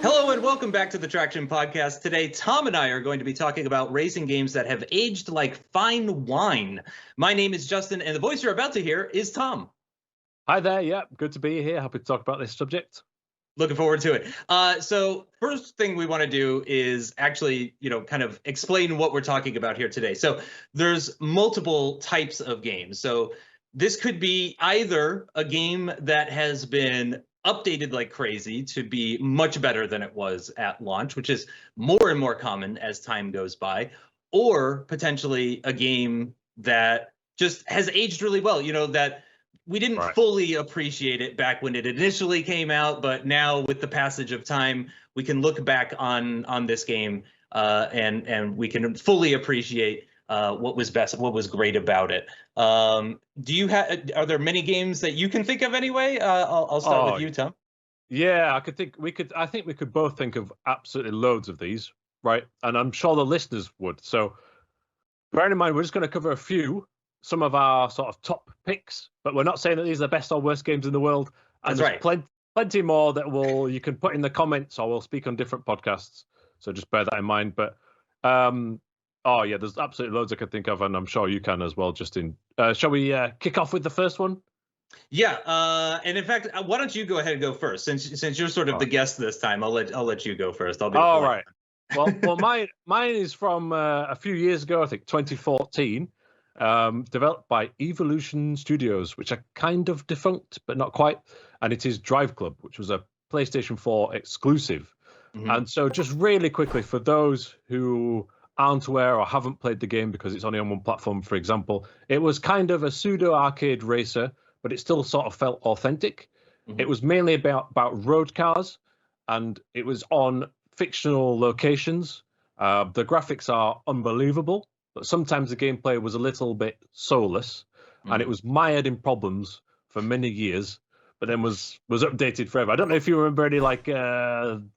Hello and welcome back to the Traxion podcast. Today, Tom and I are going to be talking about racing games that have aged like fine wine. My name is Justin, and the voice you're about to hear is Tom. Hi there. Yeah, good to be here. Happy to talk about this subject. Looking forward to it. So first thing we want to do is actually, kind of explain what we're talking about here today. So there's multiple types of games. So this could be either a game that has been updated like crazy to be much better than it was at launch, which is more and more common as time goes by, or potentially a game that just has aged really well, that we didn't fully appreciate it back when it initially came out, but now with the passage of time, we can look back on this game and we can fully appreciate what was best, what was great about it. Are there many games that you can think of anyway? I'll start with you, Tom. Yeah, I think we could both think of absolutely loads of these, right? And I'm sure the listeners would. So bearing in mind, we're just going to cover a few, some of our sort of top picks, but we're not saying that these are the best or worst games in the world. And That's there's plenty more that you can put in the comments, or we'll speak on different podcasts. So just bear that in mind. But there's absolutely loads I could think of, and I'm sure you can as well, Justin. Shall we kick off with the first one? Yeah, and in fact, why don't you go ahead and go first, since you're sort of the guest this time? I'll let you go first. I'll be all right. Well, mine is from a few years ago, I think 2014, developed by Evolution Studios, which are kind of defunct, but not quite. And it is Drive Club, which was a PlayStation 4 exclusive. Mm-hmm. And so just really quickly, for those who aren't aware or haven't played the game because it's only on one platform, for example, it was kind of a pseudo arcade racer, but it still sort of felt authentic. Mm-hmm. It was mainly about road cars, and it was on fictional locations. The graphics are unbelievable, but sometimes the gameplay was a little bit soulless, and it was mired in problems for many years, but then was updated forever. I don't know if you remember any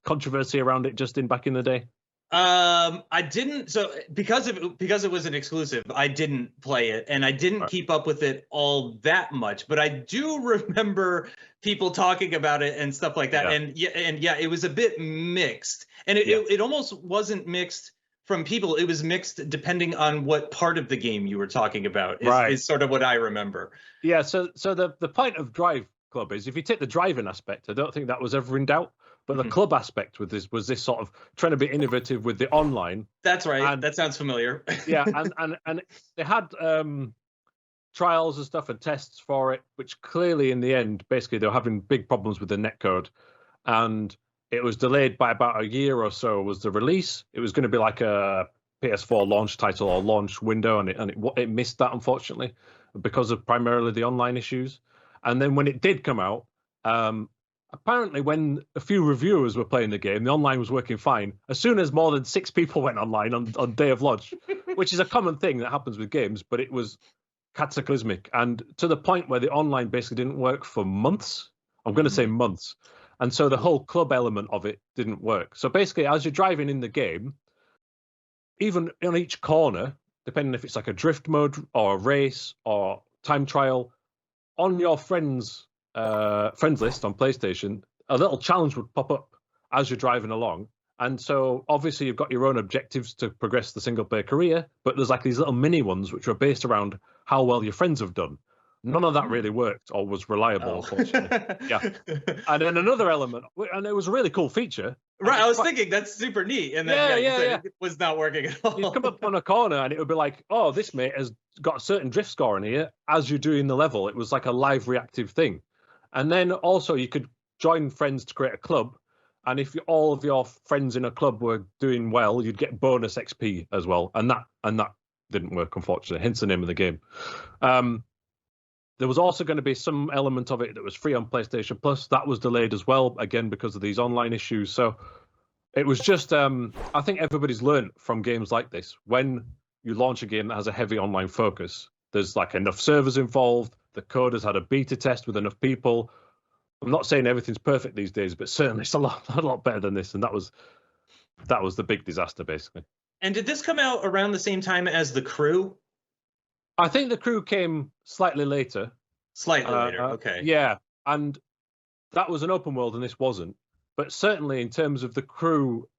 controversy around it, Justin, back in the day. I didn't. So because it was an exclusive, I didn't play it, and I didn't keep up with it all that much. But I do remember people talking about it and stuff like that. Yeah. And it was a bit mixed, and it almost wasn't mixed from people. It was mixed depending on what part of the game you were talking about. Is sort of what I remember. Yeah. So the point of Drive Club is, if you take the driving aspect, I don't think that was ever in doubt. But the club aspect with this was this sort of trying to be innovative with the online. That's right. That sounds familiar. Yeah, and they had trials and stuff and tests for it, which clearly in the end, basically they were having big problems with the netcode, and it was delayed by about a year or so. Was the release? It was going to be like a PS4 launch title or launch window, and it missed that, unfortunately, because of primarily the online issues. And then when it did come out, apparently, when a few reviewers were playing the game, the online was working fine. As soon as more than 6 people went online on day of launch, which is a common thing that happens with games, but it was cataclysmic. And to the point where the online basically didn't work for months. I'm going to say months. And so the whole club element of it didn't work. So basically, as you're driving in the game, even on each corner, depending if it's like a drift mode or a race or time trial, on your friends list on PlayStation, a little challenge would pop up as you're driving along. And so obviously you've got your own objectives to progress the single player career, but there's like these little mini ones which are based around how well your friends have done. None of that really worked or was reliable, unfortunately. Yeah. And then another element, and it was a really cool feature. Right, I was thinking that's super neat. And then it was not working at all. You'd come up on a corner and it would be like, oh, this mate has got a certain drift score in here as you're doing the level. It was like a live reactive thing. And then also you could join friends to create a club. And if all of your friends in a club were doing well, you'd get bonus XP as well. And that didn't work, unfortunately, hence the name of the game. There was also going to be some element of it that was free on PlayStation Plus. That was delayed as well, again, because of these online issues. So it was just, I think everybody's learned from games like this. When you launch a game that has a heavy online focus, there's like enough servers involved. The code has had a beta test with enough people. I'm not saying everything's perfect these days, but certainly it's a lot better than this. And that was the big disaster, basically. And did this come out around the same time as The Crew? I think The Crew came slightly later. Slightly later, okay. Yeah, and that was an open world and this wasn't. but certainly in terms of the crew,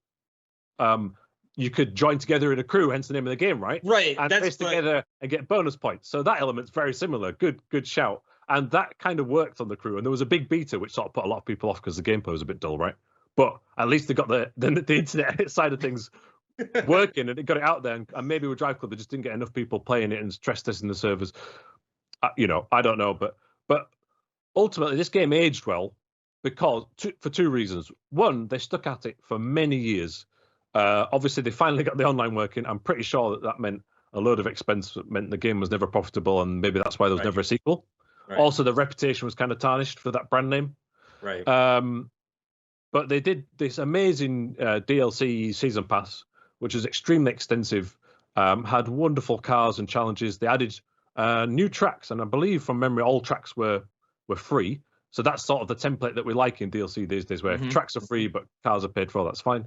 you could join together in a crew, hence the name of the game, right? Right. And race together and get bonus points. So that element's very similar. Good shout. And that kind of worked on the crew. And there was a big beta, which sort of put a lot of people off because the gameplay was a bit dull, right? But at least they got the internet side of things working, and it got it out there. And maybe with Drive Club, they just didn't get enough people playing it and stress testing the servers. I don't know, but ultimately this game aged well because for two reasons. One, they stuck at it for many years. Obviously, they finally got the online working. I'm pretty sure that meant a load of expense, meant the game was never profitable, and maybe that's why there was never a sequel. Right. Also, the reputation was kind of tarnished for that brand name. Right. But they did this amazing DLC season pass, which was extremely extensive, had wonderful cars and challenges. They added new tracks, and I believe from memory, all tracks were free. So that's sort of the template that we like in DLC these days, where tracks are free, but cars are paid for. That's fine.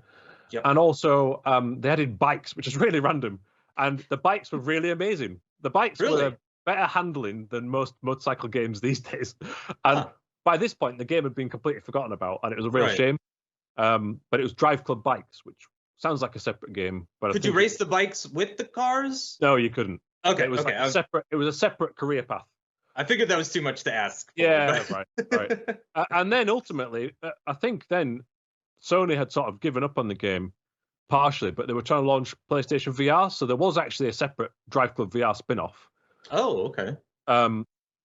Yep. And also, they added bikes, which is really random. And the bikes were really amazing. The bikes were better handling than most motorcycle games these days. And by this point, the game had been completely forgotten about, and it was a real shame. But it was Drive Club Bikes, which sounds like a separate game. But could you race the bikes with the cars? No, you couldn't. Okay, it was like a separate. It was a separate career path. I figured that was too much to ask. Yeah, right. And then ultimately, I think then Sony had sort of given up on the game partially, but they were trying to launch PlayStation VR, so there was actually a separate Drive Club VR spin-off. Oh, okay.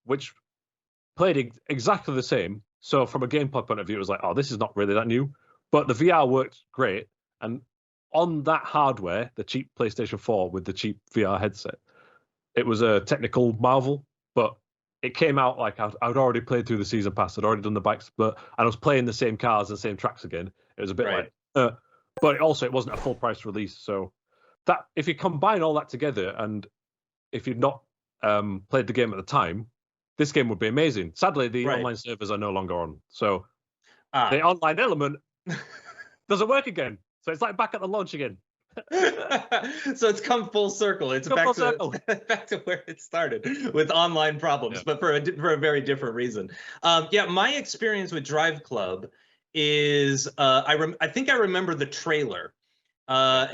Which played exactly the same. So from a gameplay point of view, it was like, oh, this is not really that new. But the VR worked great, and on that hardware, the cheap PlayStation 4 with the cheap VR headset, it was a technical marvel, but it came out like I'd already played through the season pass, I'd already done the bike split, and I was playing the same cars and same tracks again. It was a bit like, but it wasn't a full price release. So that if you combine all that together, and if you'd not played the game at the time, this game would be amazing. Sadly, the online servers are no longer on, so the online element doesn't work again. So it's like back at the launch again. So it's come full circle. It's back to where it started with online problems, but for a very different reason. My experience with Drive Club is I think I remember the trailer,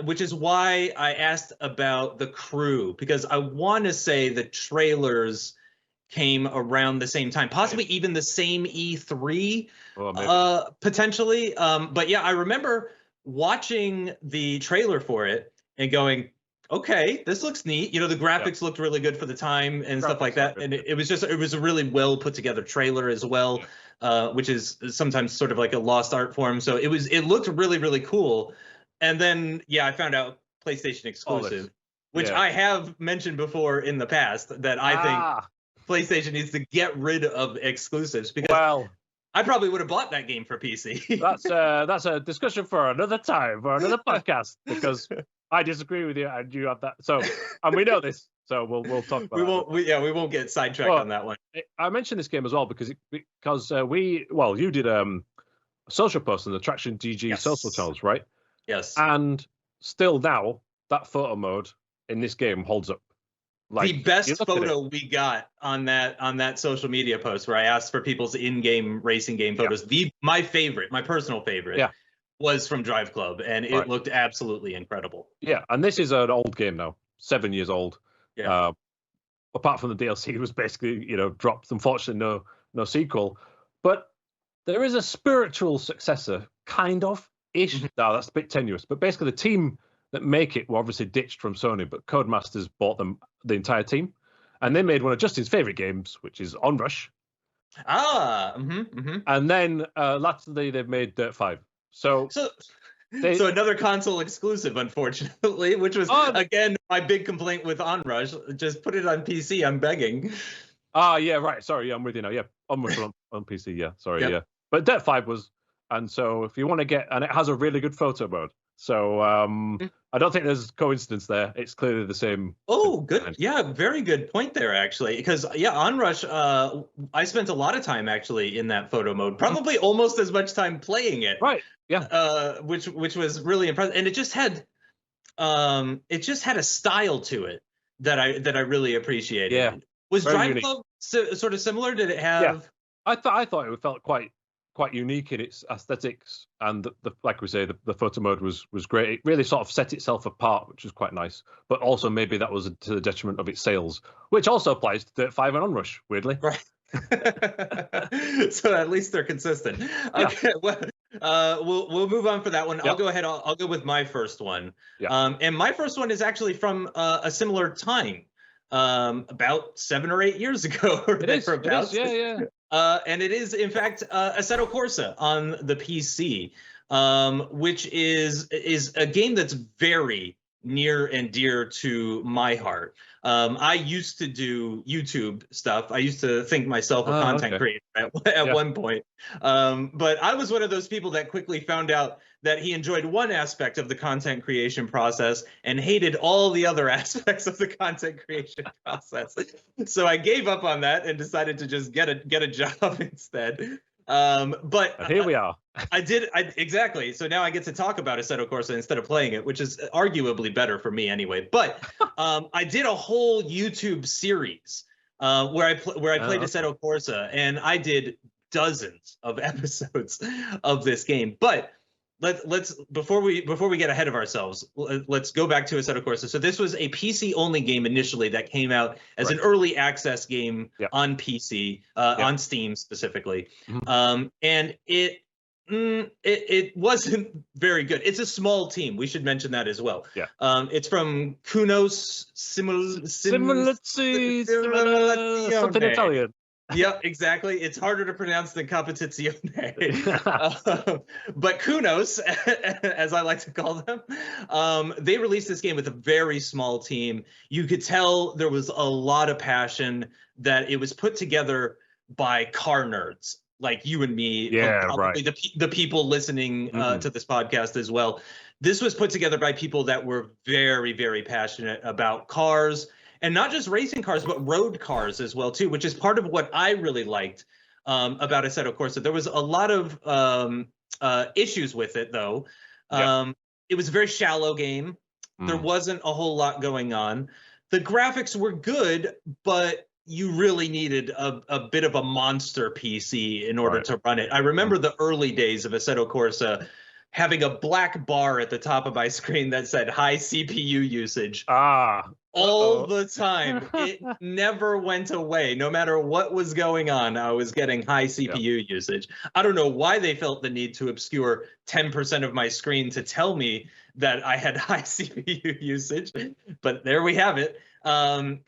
which is why I asked about the crew, because I want to say the trailers came around the same time, possibly even the same E3, potentially. But yeah, I remember watching the trailer for it and going, okay, this looks neat. You know, the graphics looked really good for the time and stuff like that. And it was a really well put together trailer as well, which is sometimes sort of like a lost art form. So it looked really, really cool. And then, I found out PlayStation exclusive, which I have mentioned before in the past that I think PlayStation needs to get rid of exclusives, because I probably would have bought that game for PC. That's a discussion for another time, for another podcast, because I disagree with you and you have that. So, and we know this, so we'll talk about we won't get sidetracked on that one. I mentioned this game as well because you did a social post on the TraxionGG social channels, right? Yes. And still now that photo mode in this game holds up. Like, the best photo we got on that social media post where I asked for people's in-game racing game photos, my personal favorite, was from Drive Club, and it looked absolutely incredible. Yeah, and this is an old game now, 7 years old. Yeah. Apart from the DLC, it was basically dropped. Unfortunately, no sequel. But there is a spiritual successor, kind of ish. No, that's a bit tenuous. But basically, the team that make it were obviously ditched from Sony, but Codemasters bought them, the entire team, and they made one of Justin's favorite games, which is Onrush. And then lastly, they've made Dirt 5. So another console exclusive, unfortunately, which was again my big complaint with Onrush. Just put it on PC. I'm begging. Yeah, right. Sorry, I'm with you now. Yeah, Onrush on PC. Yeah, sorry. Yeah, but Dirt 5 was, and so if you want to get, and it has a really good photo mode. So I don't think there's coincidence there. It's clearly the same. Oh, good. Yeah, very good point there, actually. Because Onrush, I spent a lot of time actually in that photo mode, probably almost as much time playing it. Right. Yeah. Which was really impressive, and it just had a style to it that I really appreciated. Yeah. Was Drive Club sort of similar? Did it have? Yeah. I thought it felt quite quite unique in its aesthetics, and like we say, the photo mode was great. It really sort of set itself apart, which was quite nice. But also maybe that was to the detriment of its sales, which also applies to Dirt 5 and Onrush, weirdly. Right. So at least they're consistent. Okay, yeah. Well, we'll move on for that one. Yep. I'll go ahead. I'll go with my first one. Yeah. And my first one is actually from a similar time, about 7 or 8 years ago. It is, yeah. And it is, in fact, Assetto Corsa on the PC, which is a game that's very near and dear to my heart. I used to do YouTube stuff. I used to think myself a content creator at one point. But I was one of those people that quickly found out that he enjoyed one aspect of the content creation process and hated all the other aspects of the content creation process. So I gave up on that and decided to just get a job instead. But here we are. Exactly. So now I get to talk about Assetto Corsa instead of playing it, which is arguably better for me anyway. But I did a whole YouTube series where I played Assetto Corsa, and I did dozens of episodes of this game. But let's before we get ahead of ourselves, let's go back to Assetto Corsa. So this was a PC only game initially that came out as an early access game on PC, on Steam specifically. Mm-hmm. And it wasn't very good. It's a small team. We should mention that as well. Yeah. It's from Kunos Simulazione, something Italian. Yep, exactly. It's harder to pronounce than competizione. But Kunos, as I like to call them, they released this game with a very small team. You could tell there was a lot of passion, that it was put together by car nerds like you and me. Yeah, probably right. The people listening to this podcast as well. This was put together by people that were very, very passionate about cars. And not just racing cars, but road cars as well, too, which is part of what I really liked about Assetto Corsa. There was a lot of issues with it, though. It was a very shallow game. There wasn't a whole lot going on. The graphics were good, but you really needed a bit of a monster PC in order to run it. I remember the early days of Assetto Corsa having a black bar at the top of my screen that said high CPU usage. All the time. It never went away. No matter what was going on, I was getting high CPU usage. I don't know why they felt the need to obscure 10% of my screen to tell me that I had high CPU usage, but there we have it. And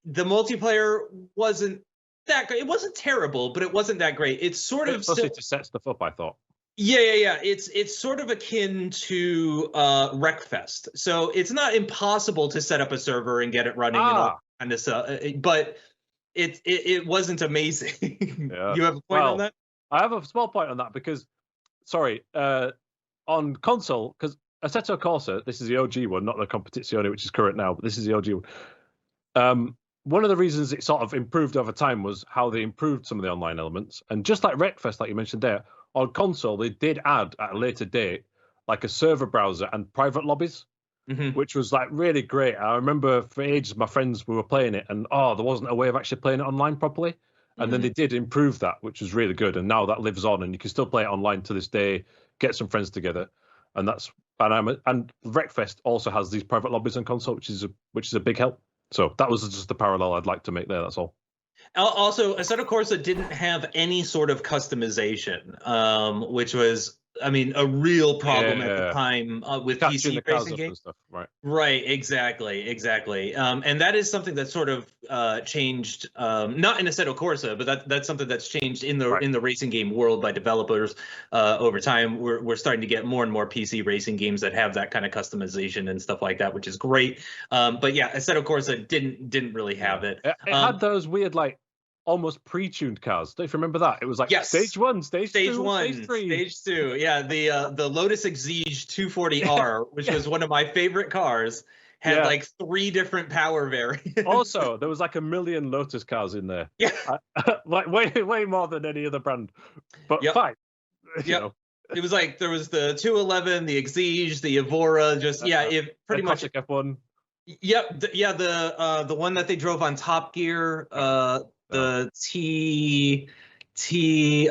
the multiplayer wasn't that great. It wasn't terrible, but it wasn't that great. It's sort of still to set stuff up, I thought. Yeah. It's sort of akin to Wreckfest. So it's not impossible to set up a server and get it running and all kind of stuff, but it wasn't amazing. You have a point on that? I have a small point on that because, on console, because Assetto Corsa, this is the OG one, not the Competizione, which is current now, but this is the OG one. One of the reasons it sort of improved over time was how they improved some of the online elements. And just like Wreckfest, like you mentioned there, on console, they did add at a later date like a server browser and private lobbies, which was like really great. I remember for ages, my friends were playing it and there wasn't a way of actually playing it online properly. And then they did improve that, which was really good. And now that lives on and you can still play it online to this day, get some friends together. And and Wreckfest also has these private lobbies on console, which is a big help. So that was just the parallel I'd like to make there. That's all. Also, Assetto Corsa didn't have any sort of customization, which was, I mean, a real problem at the time with PC racing games. Stuff, right, exactly. And that is something that sort of changed, not in Assetto Corsa, but that's something that's changed in the racing game world by developers over time. We're starting to get more and more PC racing games that have that kind of customization and stuff like that, which is great. But yeah, Assetto Corsa didn't really have it. It had those weird almost pre-tuned cars. Don't you remember that? It was like stage 1, stage 2, stage 3. Stage 2. Yeah, the Lotus Exige 240R, which was one of my favorite cars, had like 3 different power variants. Also, there was like 1 million Lotus cars in there. Yeah. Like way more than any other brand. But fine. Yep. It was like there was the 211, the Exige, the Evora, pretty much F1. Yep. The one that they drove on Top Gear, the T. The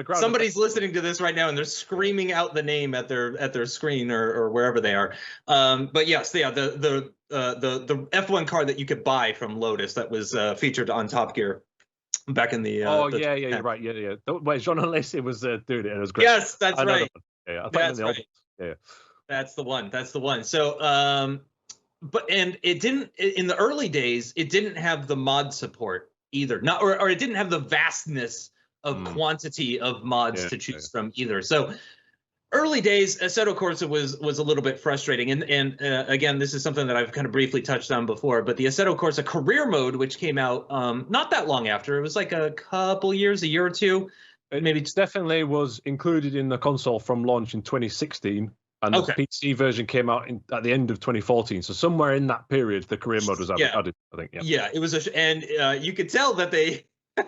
ground Somebody's effect. listening to this right now and they're screaming out the name at their screen or wherever they are. But yes, yeah, the F1 car that you could buy from Lotus that was featured on Top Gear back in the yeah, you're right. Yeah. Wait, Jean Alesi was doing it. It was great. Yes, that's right. Yeah, I thought That's right. Yeah. That's the one. That's the one. So, and it didn't in the early days. It didn't have the mod support either. Not or it didn't have the vastness of quantity of mods to choose from either. So early days, Assetto Corsa was a little bit frustrating. And again, this is something that I've kind of briefly touched on before. But the Assetto Corsa career mode, which came out not that long after, it was like a couple years, a year or two. Maybe it definitely was included in the console from launch in 2016. And the PC version came out at the end of 2014. So somewhere in that period, the career mode was added, I think. Yeah, it was and you could tell that they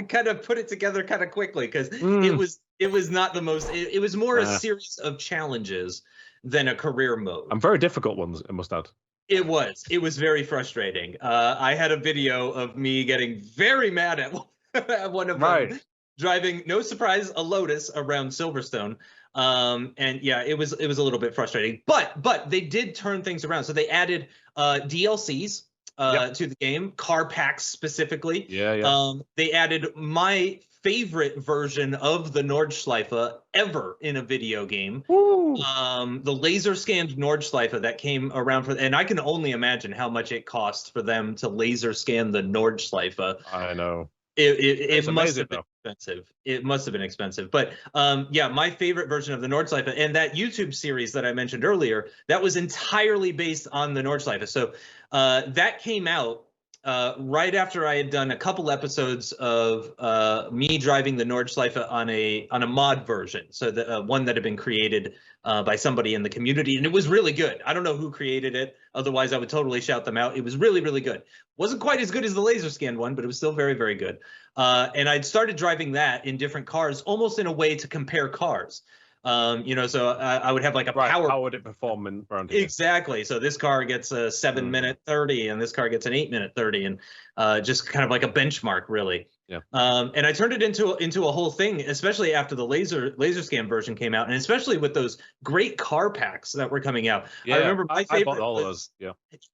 kind of put it together kind of quickly because it was not the most. It was more a series of challenges than a career mode. And very difficult ones, I must add. It was very frustrating. I had a video of me getting very mad at one of them driving, no surprise, a Lotus around Silverstone. And yeah, it was a little bit frustrating, but they did turn things around. So they added DLCs to the game, car packs specifically. They added my favorite version of the Nordschleife ever in a video game. The laser scanned Nordschleife that came around and I can only imagine how much it cost for them to laser scan the Nordschleife. I know. It must have been expensive. It must have been expensive. But yeah, my favorite version of the Nordschleife and that YouTube series that I mentioned earlier, that was entirely based on the Nordschleife. So that came out right after I had done a couple episodes of me driving the Nordschleife on a mod version. So the one that had been created by somebody in the community, and it was really good. I don't know who created it. Otherwise, I would totally shout them out. It was really, really good. Wasn't quite as good as the laser scan one, but it was still very, very good. And I'd started driving that in different cars, almost in a way to compare cars. So I would have like a power. How would it perform around here? Exactly. So this car gets a 7-minute 30, and this car gets an 8-minute 30, and just kind of like a benchmark, really. Yeah. And I turned it into a whole thing, especially after the laser scan version came out, and especially with those great car packs that were coming out. Yeah, I remember my favorite. I bought all of those. Yeah.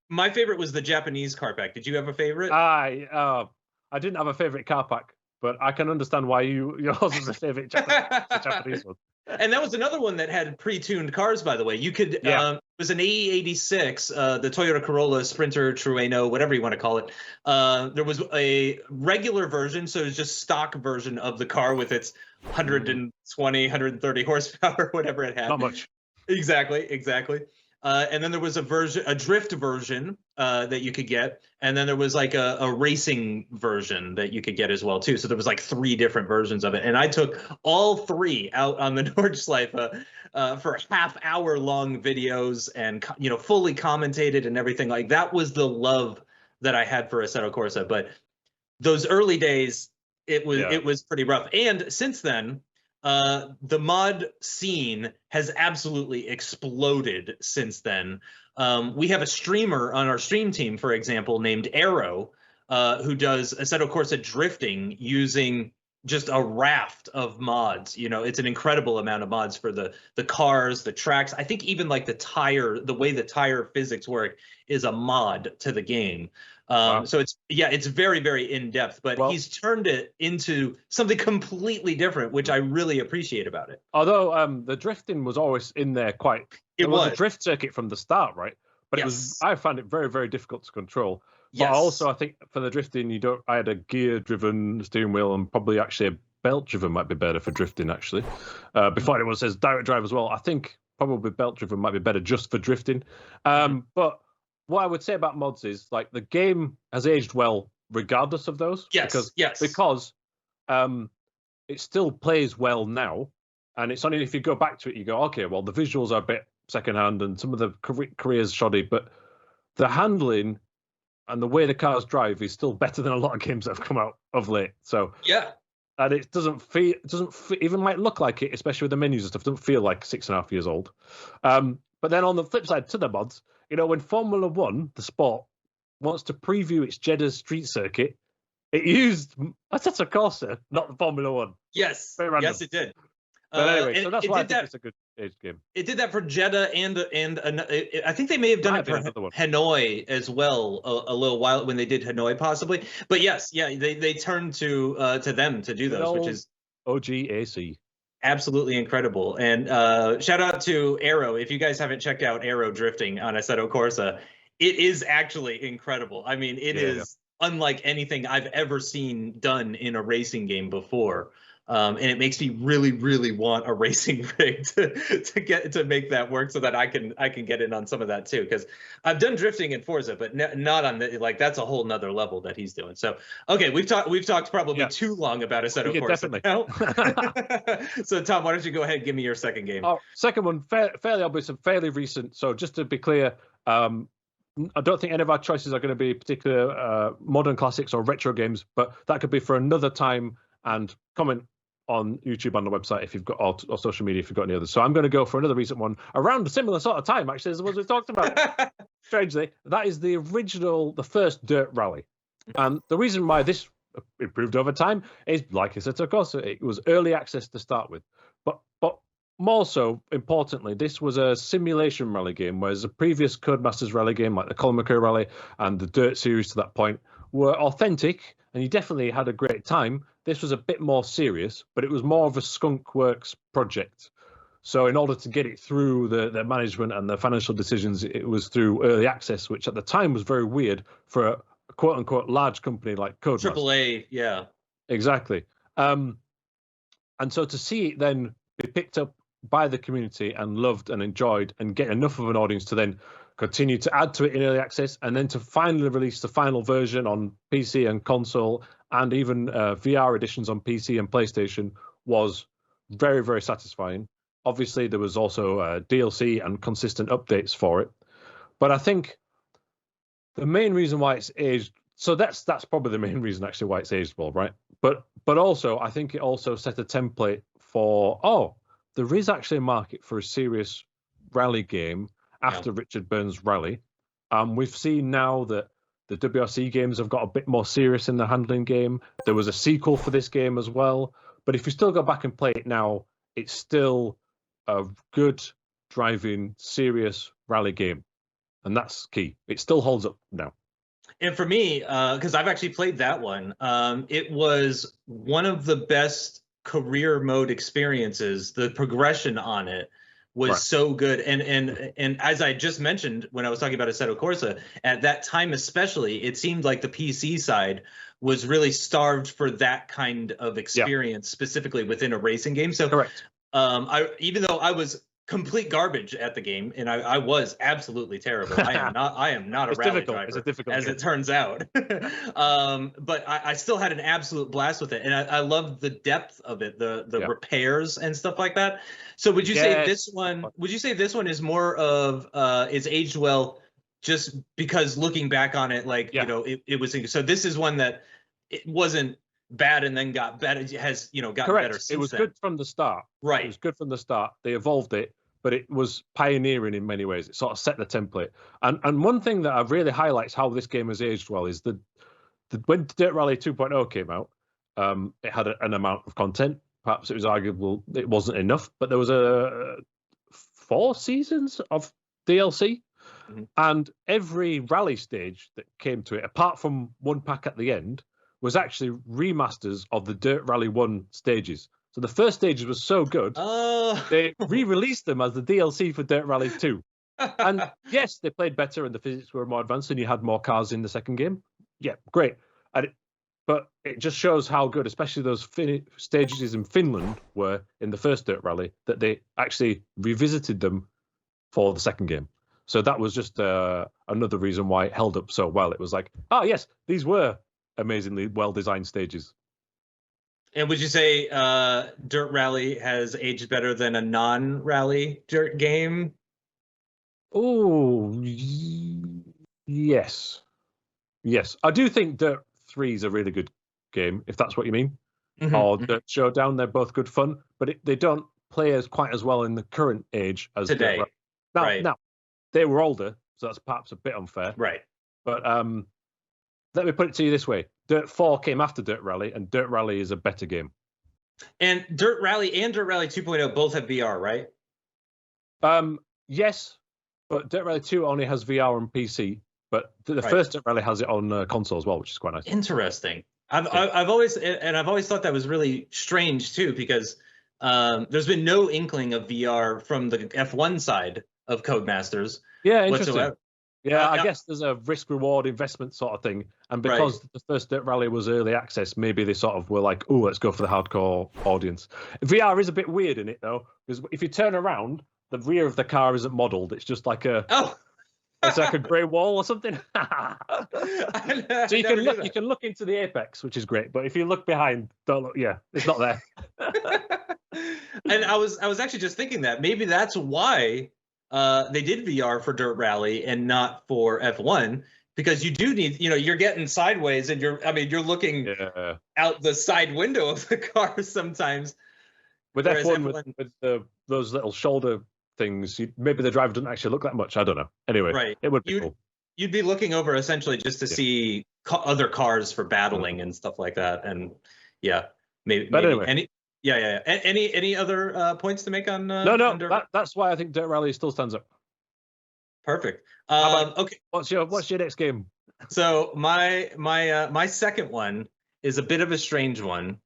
My favorite was the Japanese car pack. Did you have a favorite? I didn't have a favorite car pack, but I can understand why yours was a favorite Japanese one. And that was another one that had pre-tuned cars, by the way. You could, it was an AE86, the Toyota Corolla, Sprinter, Trueno, whatever you want to call it. There was a regular version, so it was just stock version of the car with its 120, 130 horsepower, whatever it had. Not much. Exactly. And then there was a drift version that you could get, and then there was like a racing version that you could get as well too. So there was like 3 different versions of it, and I took all 3 out on the Nordschleife for half-hour-long videos, and fully commentated and everything. Like that was the love that I had for Assetto Corsa. But those early days, it was pretty rough. And since then, the mod scene has absolutely exploded since then. We have a streamer on our stream team, for example, named Arrow, who does Assetto Corsa drifting using just a raft of mods. It's an incredible amount of mods for the cars, the tracks. I think even like the way the tire physics work is a mod to the game. Wow. So it's very, very in depth, but he's turned it into something completely different, which I really appreciate about it. Although the drifting was always in there it was a drift circuit from the start, right? But I found it very, very difficult to control. But also I think for the drifting, I had a gear driven steering wheel, and probably actually a belt driven might be better for drifting actually. Before it says direct drive as well. I think probably belt driven might be better just for drifting. But what I would say about mods is like the game has aged well regardless of those. Because it still plays well now, and it's only if you go back to it you go, okay, well the visuals are a bit secondhand and some of the careers shoddy, but the handling and the way the cars drive is still better than a lot of games that have come out of late. So and it doesn't even might look like it, especially with the menus and stuff. Doesn't feel like 6.5 years old. But then on the flip side to the mods, when Formula One, the sport, wants to preview its Jeddah street circuit, It used Assetto Corsa, not the Formula One. Yes, Very random. yes, it did. But anyway, so that's why I think it's a good age game. It did that for Jeddah and I think they may have done it for Hanoi as well a little while when they did Hanoi possibly. But yes, yeah, they turned to them to do those, which is OGAC. Absolutely incredible. And shout out to Aero. If you guys haven't checked out Aero drifting on Assetto Corsa, it is actually incredible. I mean, it is unlike anything I've ever seen done in a racing game before. And it makes me really, really want a racing rig to make that work so that I can get in on some of that too. Because I've done drifting in Forza, but not on the that's a whole nother level that he's doing. So okay, we've talked probably too long about Assetto Corsa now. So Tom, why don't you go ahead and give me your second game? Oh, second one, fairly obvious and fairly recent. So just to be clear, I don't think any of our choices are going to be particular modern classics or retro games, but that could be for another time. And comment on YouTube, on the website, if you've got, or social media, if you've got any others. So I'm going to go for another recent one around a similar sort of time, actually, as the ones we've talked about. Strangely, that is the first dirt rally. And the reason why this improved over time is, like I said, of course, it was early access to start with. But more so, importantly, this was a simulation rally game, whereas the previous Codemasters rally game, like the Colin McRae rally and the Dirt series to that point, were authentic, and you definitely had a great time. This was a bit more serious, but it was more of a skunk works project. So in order to get it through the management and the financial decisions, it was through early access, which at the time was very weird for a quote-unquote large company like Codemasters. AAA, yeah. Exactly. And so to see it then be picked up by the community and loved and enjoyed and get enough of an audience to then continue to add to it in early access and then to finally release the final version on PC and console and even VR editions on PC and PlayStation was very, very satisfying. Obviously, there was also DLC and consistent updates for it. But I think the main reason why it's aged, so that's probably the main reason actually why it's aged well, right? But also, I think it also set a template for, there is actually a market for a serious rally game after Richard Burns' rally. We've seen now that the WRC games have got a bit more serious in the handling game. There was a sequel for this game as well. But if you still go back and play it now, it's still a good driving, serious rally game. And that's key. It still holds up now. And for me, because I've actually played that one, it was one of the best career mode experiences. The progression on it was so good. And as I just mentioned when I was talking about Assetto Corsa, at that time especially, it seemed like the PC side was really starved for that kind of experience, specifically within a racing game. So correct. Even though I was complete garbage at the game, and I was absolutely terrible. I am not a rally driver, it's a difficult as game. It turns out. But I still had an absolute blast with it, and I loved the depth of it, the repairs and stuff like that. So would you say this one? Would you say this one is more of is aged well, just because looking back on it, like you know, it was. So this is one that it wasn't bad and then got better. It has gotten better since it was then. Good from the start. Right. It was good from the start. They evolved it, but it was pioneering in many ways. It sort of set the template. And one thing that I really highlights how this game has aged well is that when Dirt Rally 2.0 came out, it had an amount of content. Perhaps it was arguable it wasn't enough, but there was 4 seasons of DLC. Mm-hmm. And every rally stage that came to it, apart from one pack at the end, was actually remasters of the Dirt Rally 1 stages. So the first stages were so good, they re-released them as the DLC for Dirt Rally 2. And yes, they played better and the physics were more advanced and you had more cars in the second game. Yeah, great. But it just shows how good, especially those stages in Finland were in the first Dirt Rally, that they actually revisited them for the second game. So that was just another reason why it held up so well. It was like, yes, these were amazingly well-designed stages. And would you say Dirt Rally has aged better than a non-rally dirt game? Oh, yes. Yes. I do think Dirt 3 is a really good game, if that's what you mean. Mm-hmm. Or Dirt Showdown, they're both good fun, but they don't play quite as well in the current age as today. Now, they were older, so that's perhaps a bit unfair. Right. But let me put it to you this way: Dirt 4 came after Dirt Rally, and Dirt Rally is a better game. And Dirt Rally and Dirt Rally 2.0 both have VR, right? Yes, but Dirt Rally 2 only has VR and PC. But the first Dirt Rally has it on console as well, which is quite nice. Interesting. I've always thought that was really strange too, because there's been no inkling of VR from the F1 side of Codemasters. Yeah, interesting. Whatsoever. Yeah, I guess there's a risk-reward investment sort of thing. And because the first Dirt Rally was early access, maybe they sort of were like, oh, let's go for the hardcore audience. VR is a bit weird in it, though, because if you turn around, the rear of the car isn't modelled. It's just like it's like a grey wall or something. So you can look into the apex, which is great. But if you look behind, don't look. Yeah, it's not there. And I was actually just thinking that maybe that's why they did VR for Dirt Rally and not for F1, because you do need, you're getting sideways and you're looking out the side window of the car sometimes. With F1 with those little shoulder things, maybe the driver doesn't actually look that much. I don't know. Anyway, it would be cool. You'd be looking over essentially just to see other cars for battling and stuff like that. And maybe. But anyway. Any other points to make on? No. That's why I think Dirt Rally still stands up. Perfect. Okay. What's your next game? So my second one is a bit of a strange one,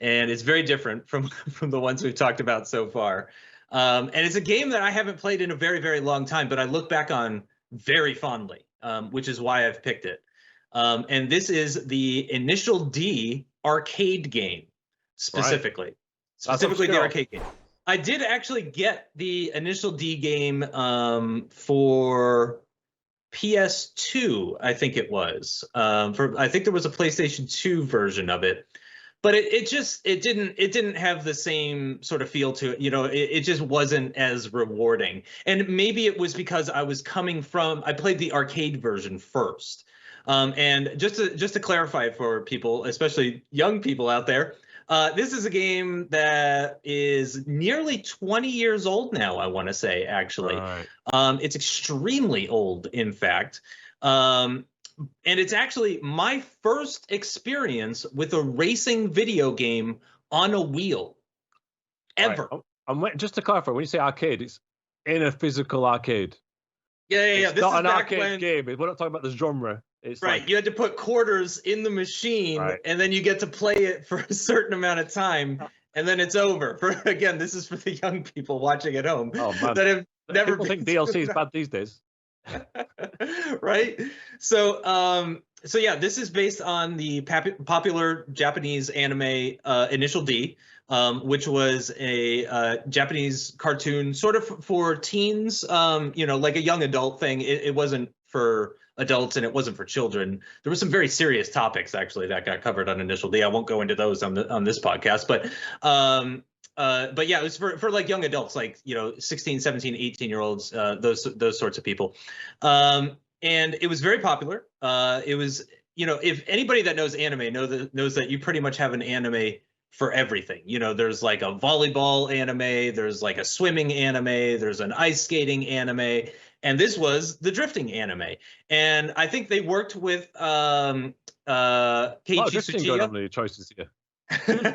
and it's very different from the ones we've talked about so far. And it's a game that I haven't played in a very, very long time, but I look back on very fondly, which is why I've picked it. And this is the Initial D arcade game. Specifically the arcade game. I did actually get the Initial D game for PS2, I think it was. I think there was a PlayStation 2 version of it, but it didn't have the same sort of feel to it. It just wasn't as rewarding. And maybe it was because I played the arcade version first. And just to clarify for people, especially young people out there, this is a game that is nearly 20 years old now, I want to say, actually. Right. It's extremely old, in fact. And it's actually my first experience with a racing video game on a wheel ever. Right. Just to clarify, when you say arcade, it's in a physical arcade. Yeah. It's not an arcade game. We're not talking about the genre. It's right. You had to put quarters in the machine, and then you get to play it for a certain amount of time, and then it's over. This is for the young people watching at home. Oh man, that have never people think DLC is bad these days. Right. So this is based on the popular Japanese anime Initial D, which was a Japanese cartoon sort of for teens, like a young adult thing. It wasn't for adults and it wasn't for children. There were some very serious topics actually that got covered on Initial D. I won't go into those on this podcast, but it was for like young adults, like 16, 17, 18-year-olds, those sorts of people. And it was very popular. It was, if anybody that knows anime knows that you pretty much have an anime for everything. There's like a volleyball anime, there's like a swimming anime, there's an ice skating anime, and this was the drifting anime. And I think they worked with Keiichi Tsuchiya. On the choices here.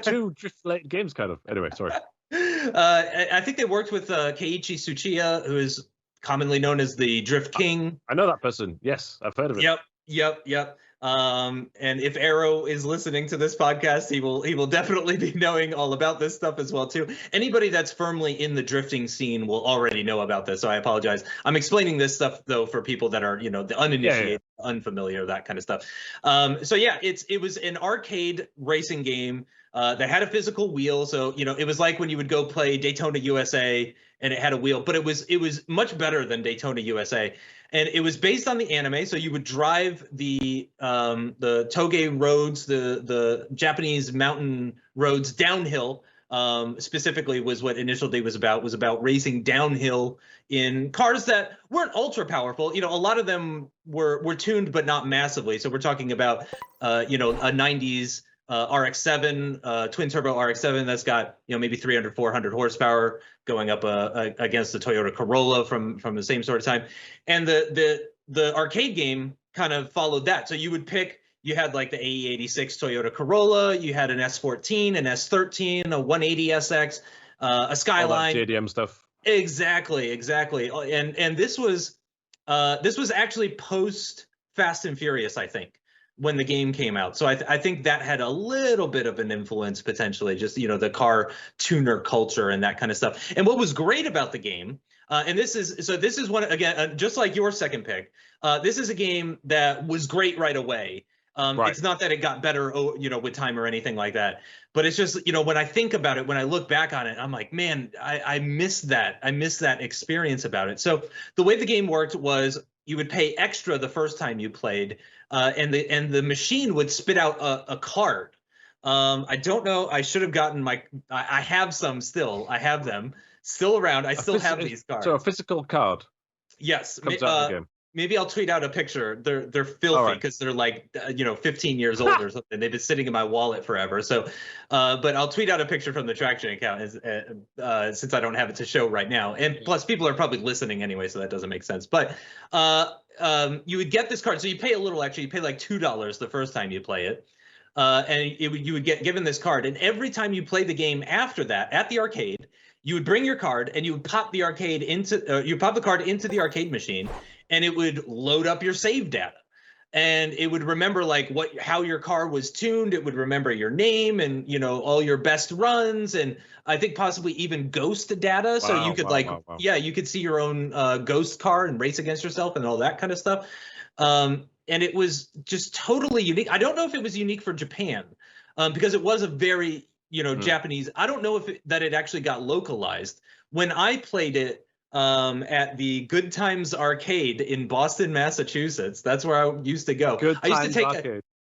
two drift-related games, kind of. Anyway, sorry. I think they worked with Keiichi Tsuchiya, who is commonly known as the Drift King. I know that person. Yes, I've heard of it. Yep. And if Arrow is listening to this podcast, he will definitely be knowing all about this stuff as well too. Anybody that's firmly in the drifting scene will already know about this, so I apologize. I'm explaining this stuff though for people that are the uninitiated, unfamiliar, that kind of stuff. It was an arcade racing game that had a physical wheel. So it was like when you would go play Daytona USA and it had a wheel, but it was much better than Daytona USA. And it was based on the anime, so you would drive the toge roads, the Japanese mountain roads downhill. Specifically, was what Initial D was about racing downhill in cars that weren't ultra powerful. A lot of them were tuned, but not massively. So we're talking about a 90s RX-7, twin turbo RX-7 that's got maybe 300, 400 horsepower, going up against the Toyota Corolla from the same sort of time. And the arcade game kind of followed that. So you would pick, you had like the AE86 Toyota Corolla, you had an S14, an S13, a 180SX, a Skyline. All that JDM stuff. Exactly. And this was actually post Fast and Furious, I think, when the game came out. So I think that had a little bit of an influence potentially, just, you know, the car tuner culture and that kind of stuff. And what was great about the game, and this is one, again, just like your second pick, this is a game that was great right away. Right. It's not that it got better, you know, with time or anything like that, but it's just, you know, when I think about it, when I look back on it, I'm like, man, I miss that. I miss that experience about it. So the way the game worked was you would pay extra the first time you played, and the machine would spit out a card. I don't know. I should have gotten I have some still. I have them still around. I still have these cards. So a physical card. Yes. Comes out of the game. Maybe I'll tweet out a picture. They're filthy because they're like, you know, 15 years old or something. They've been sitting in my wallet forever. So, but I'll tweet out a picture from the Traxion account since I don't have it to show right now. And plus, people are probably listening anyway, so that doesn't make sense. But you would get this card. So you pay a little extra. You pay like $2 the first time you play it. And you would get given this card. And every time you play the game after that at the arcade, you would bring your card and you would pop the card into the arcade machine, and it would load up your save data, and it would remember like how your car was tuned. It would remember your name and, you know, all your best runs, and I think possibly even ghost data. So you could you could see your own ghost car and race against yourself and all that kind of stuff. And it was just totally unique. I don't know if it was unique for Japan, because it was a very, you know, Japanese. I don't know if it actually got localized. When I played it at the Good Times Arcade in Boston, Massachusetts, that's where I used to go.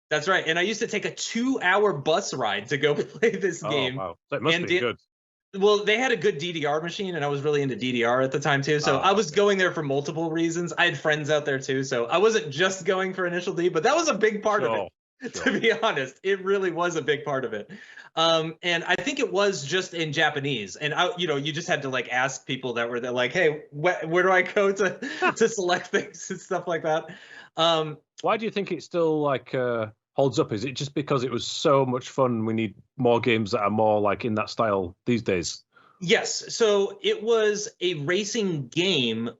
That's right. And I used to take a 2-hour bus ride to go play this game. Wow. That must be good. Well, they had a good DDR machine, and I was really into DDR at the time too. So I was going there for multiple reasons. I had friends out there too, so I wasn't just going for Initial D, but that was a big part of it. Sure. To be honest, it really was a big part of it. And I think it was just in Japanese. And you just had to like ask people that were there, like, hey, where do I go to select things and stuff like that. Why do you think it still like holds up? Is it just because it was so much fun? We need more games that are more like in that style these days. Yes. So it was a racing game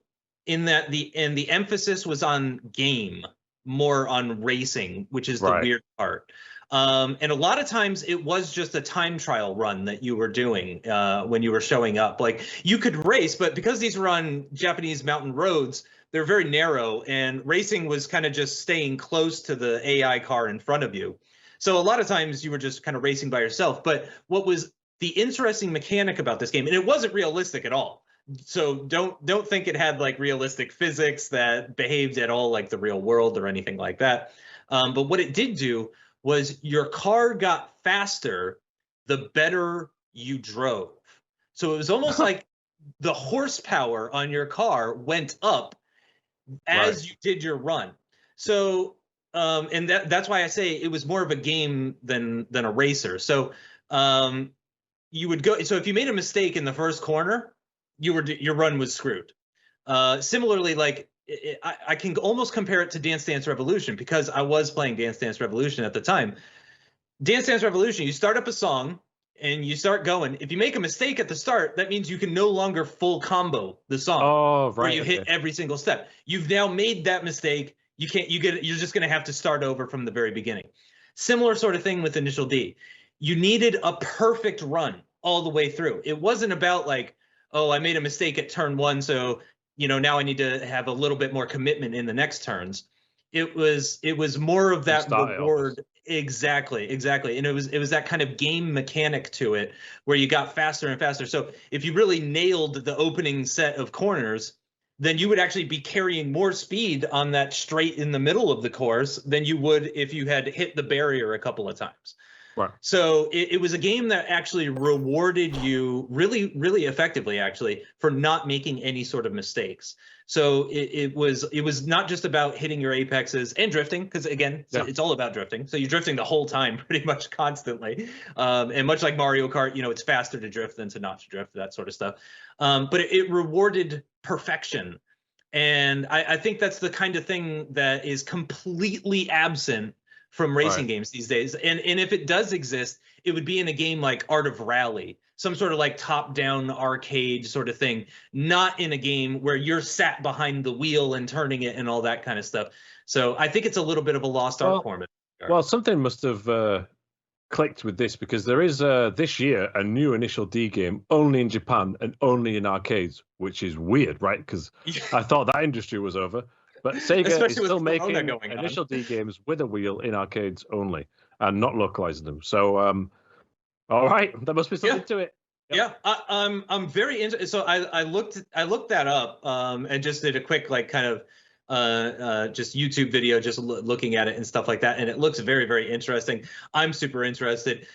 in that the emphasis was on game, more on racing, which is the weird part. And a lot of times it was just a time trial run that you were doing when you were showing up. Like you could race, but because these were on Japanese mountain roads, they're very narrow, and racing was kind of just staying close to the AI car in front of you. So a lot of times you were just kind of racing by yourself. But what was the interesting mechanic about this game, and it wasn't realistic at all. So don't think it had like realistic physics that behaved at all like the real world or anything like that. But what it did do was your car got faster the better you drove. So it was almost like the horsepower on your car went up as you did your run. So and that's why I say it was more of a game than a racer. So you would go. So if you made a mistake in the first corner, your run was screwed. Similarly, like I can almost compare it to Dance Dance Revolution, because I was playing Dance Dance Revolution at the time. Dance Dance Revolution, you start up a song and you start going. If you make a mistake at the start, that means you can no longer full combo the song. Where you hit every single step. You've now made that mistake. You can't. You're just going to have to start over from the very beginning. Similar sort of thing with Initial D. You needed a perfect run all the way through. It wasn't about like, oh, I made a mistake at turn 1, so now I need to have a little bit more commitment in the next turns. It was more of that reward. Exactly. And it was that kind of game mechanic to it where you got faster and faster. So if you really nailed the opening set of corners, then you would actually be carrying more speed on that straight in the middle of the course than you would if you had hit the barrier a couple of times. Right. So it was a game that actually rewarded you really, really effectively, actually, for not making any sort of mistakes. So it was not just about hitting your apexes and drifting, because again, it's all about drifting. So you're drifting the whole time, pretty much constantly. And much like Mario Kart, it's faster to drift than to not to drift, that sort of stuff. But it rewarded perfection. And I think that's the kind of thing that is completely absent from racing games these days. And if it does exist, it would be in a game like Art of Rally, some sort of like top-down arcade sort of thing, not in a game where you're sat behind the wheel and turning it and all that kind of stuff. So I think it's a little bit of a lost art form. Well, something must have clicked with this, because there is this year a new Initial D game only in Japan and only in arcades, which is weird, right? Because I thought that industry was over. But Sega is still making Initial D games with a wheel in arcades only and not localizing them. So, all right, there must be something to it. Yep. Yeah, I'm very interested. So I looked that up and just did a quick like kind of just YouTube video, just looking at it and stuff like that, and it looks very, very interesting. I'm super interested.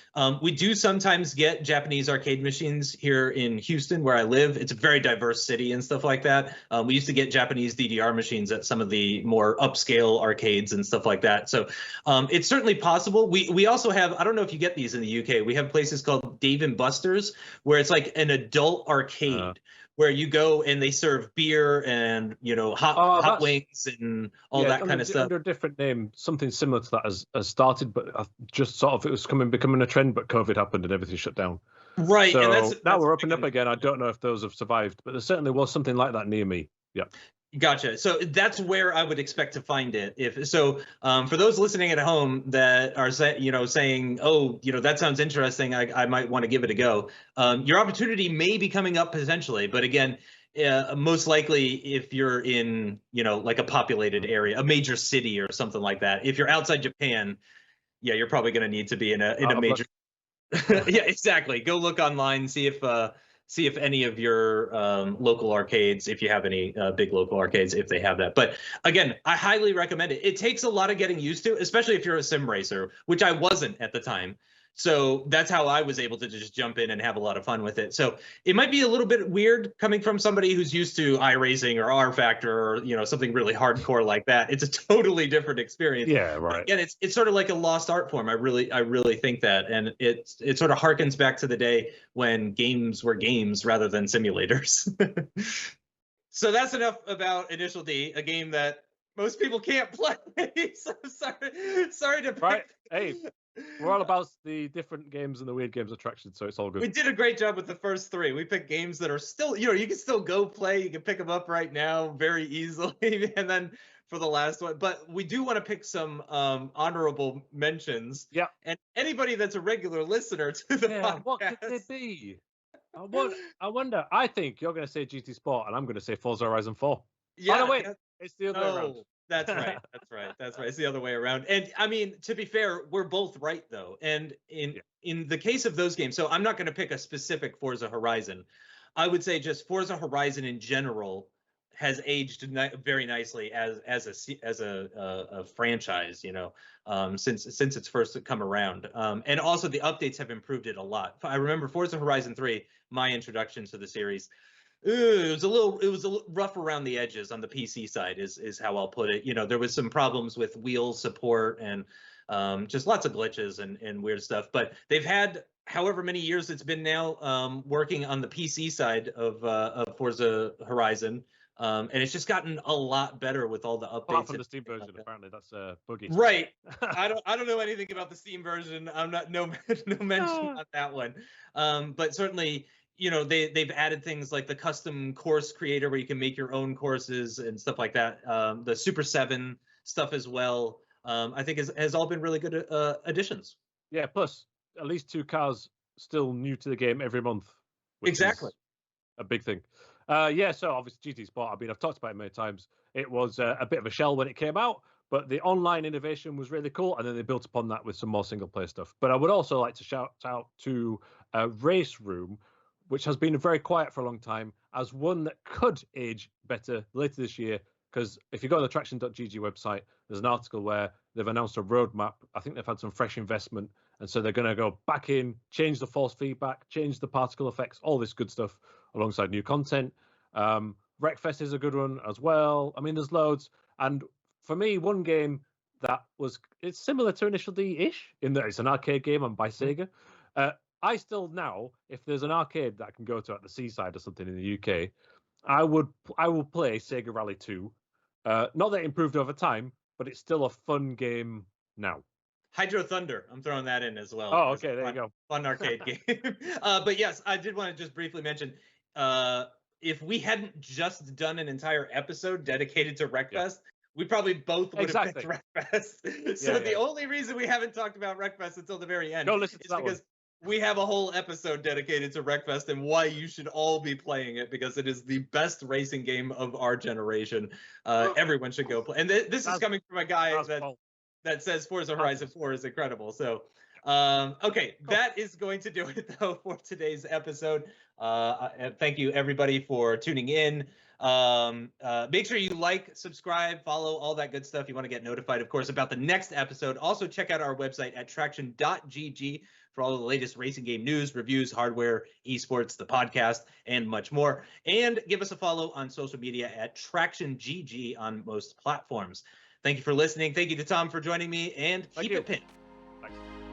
We do sometimes get Japanese arcade machines here in Houston, where I live. It's a very diverse city and stuff like that. We used to get Japanese DDR machines at some of the more upscale arcades and stuff like that. So it's certainly possible. We also have, I don't know if you get these in the UK. We have places called Dave and Buster's, where it's like an adult arcade. Where you go and they serve beer and, you know, hot wings and all that kind of stuff. Under a different name, something similar to that has started, but just sort of it was becoming a trend, but COVID happened and everything shut down. Right. So and that's now we're opening up again. I don't know if those have survived, but there certainly was something like that near me. Yeah. Gotcha. So that's where I would expect to find it. If so, for those listening at home that are saying, oh, that sounds interesting, I might want to give it a go. Your opportunity may be coming up potentially, but again, most likely if you're in, like a populated area, a major city or something like that. If you're outside Japan, yeah, you're probably going to need to be in a major. Yeah, exactly. Go look online, see if any of your local arcades, if you have any big local arcades, if they have that. But again, I highly recommend it. It takes a lot of getting used to, especially if you're a sim racer, which I wasn't at the time. So that's how I was able to just jump in and have a lot of fun with it. So it might be a little bit weird coming from somebody who's used to iRacing or R Factor or something really hardcore like that. It's a totally different experience. Yeah, right. Again, it's sort of like a lost art form. I really think that, and it sort of harkens back to the day when games were games rather than simulators. So that's enough about Initial D, a game that most people can't play. So sorry to. Right. Hey. We're all about the different games and the weird games attraction, so it's all good. We did a great job with the first three. We picked games that are still, you can still go play. You can pick them up right now very easily. And then for the last one, but we do want to pick some honorable mentions. Yeah. And anybody that's a regular listener to the podcast. What could they be? I wonder. I think you're going to say GT Sport, and I'm going to say Forza Horizon 4. Yeah. Oh, no, wait. It's the other way around. That's right. It's the other way around. And I mean, to be fair, we're both right though. And in the case of those games, so I'm not going to pick a specific Forza Horizon. I would say just Forza Horizon in general has aged very nicely as a franchise, since it's first come around. And also the updates have improved it a lot. I remember Forza Horizon 3, my introduction to the series. It was a little rough around the edges on the PC side is how I'll put it. There was some problems with wheel support and just lots of glitches and weird stuff. But they've had however many years it's been now working on the PC side of Forza Horizon. And it's just gotten a lot better with all the updates. Apart from the Steam version, apparently that's buggy. Right. I don't know anything about the Steam version. I'm not no mention on that one. But certainly, they've added things like the custom course creator where you can make your own courses and stuff like that. The Super 7 stuff as well, I think has all been really good additions. Yeah, plus at least 2 cars still new to the game every month. Exactly. A big thing. So obviously GT Sport, I've talked about it many times. It was a bit of a shell when it came out, but the online innovation was really cool, and then they built upon that with some more single-player stuff. But I would also like to shout out to Race Room, which has been very quiet for a long time, as one that could age better later this year. Because if you go to the TraxionGG website, there's an article where they've announced a roadmap. I think they've had some fresh investment. And so they're going to go back in, change the force feedback, change the particle effects, all this good stuff alongside new content. Wreckfest is a good one as well. I mean, there's loads. And for me, one game that it's similar to Initial D-ish in that it's an arcade game and by Sega. I still now, if there's an arcade that I can go to at the seaside or something in the UK, I will play Sega Rally 2. Not that it improved over time, but it's still a fun game now. Hydro Thunder, I'm throwing that in as well. Oh, okay, there you go. Fun arcade game. But yes, I did want to just briefly mention, if we hadn't just done an entire episode dedicated to Wreckfest, we probably both would have picked Wreckfest. So the only reason we haven't talked about Wreckfest until the very end is because we have a whole episode dedicated to Wreckfest and why you should all be playing it, because it is the best racing game of our generation. Everyone should go play. And this is coming from a guy that says Forza Horizon 4 is incredible. So, okay, that is going to do it, though, for today's episode. Thank you, everybody, for tuning in. Make sure you like, subscribe, follow, all that good stuff. You want to get notified, of course, about the next episode. Also, check out our website at TraxionGG for all the latest racing game news, reviews, hardware, esports, the podcast, and much more. And give us a follow on social media at TraxionGG on most platforms. Thank you for listening. Thank you to Tom for joining me, and keep it pinned. Thanks.